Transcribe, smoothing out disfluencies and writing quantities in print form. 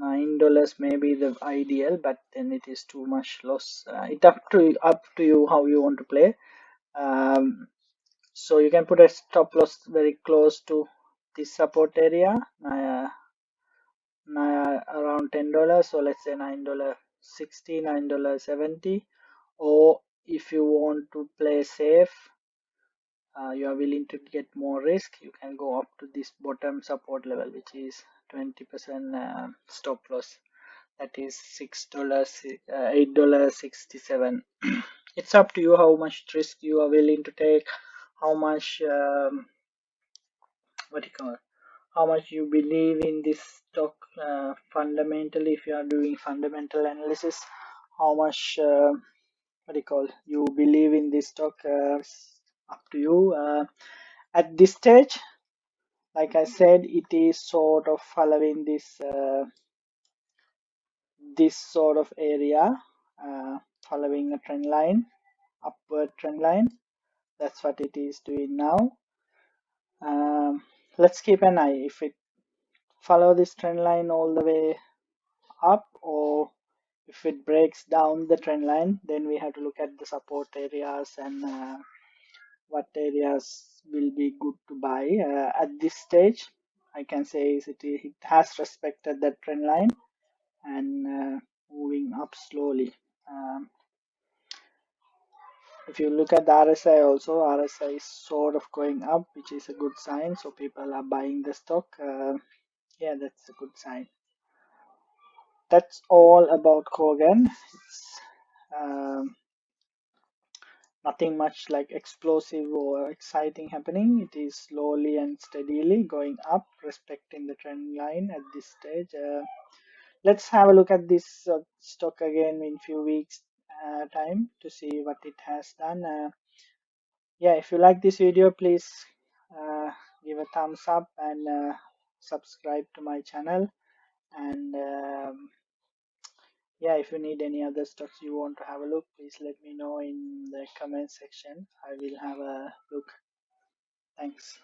$9 may be the ideal, but then it is too much loss. It up to you how you want to play. Um, so you can put a stop loss very close to this support area, around $10. So let's say $9.60, $9.70. Or if you want to play safe, you are willing to get more risk, you can go up to this bottom support level, which is 20% stop loss. That is $6, $8.67. It's up to you how much risk you are willing to take, how much what you call how much you believe in this stock fundamentally. If you are doing fundamental analysis, how much what you call you believe in this stock, up to you. At this stage, like I said, it is sort of following this sort of area, following a trend line, upward trend line. That's what it is doing now. Let's keep an eye if it follow this trend line all the way up, or if it breaks down the trend line, then we have to look at the support areas and what areas will be good to buy. At this stage, I can say is it has respected that trend line and moving up slowly. Um, if you look at the RSI also, RSI is sort of going up, which is a good sign. So people are buying the stock. Yeah, that's a good sign. That's all about Kogan. It's nothing much like explosive or exciting happening. It is slowly and steadily going up, respecting the trend line at this stage. Let's have a look at this stock again in few weeks time to see what it has done. Yeah, if you like this video, please uh, give a thumbs up and subscribe to my channel. And yeah, if you need any other stocks you want to have a look, please let me know in the comment section. I will have a look. Thanks.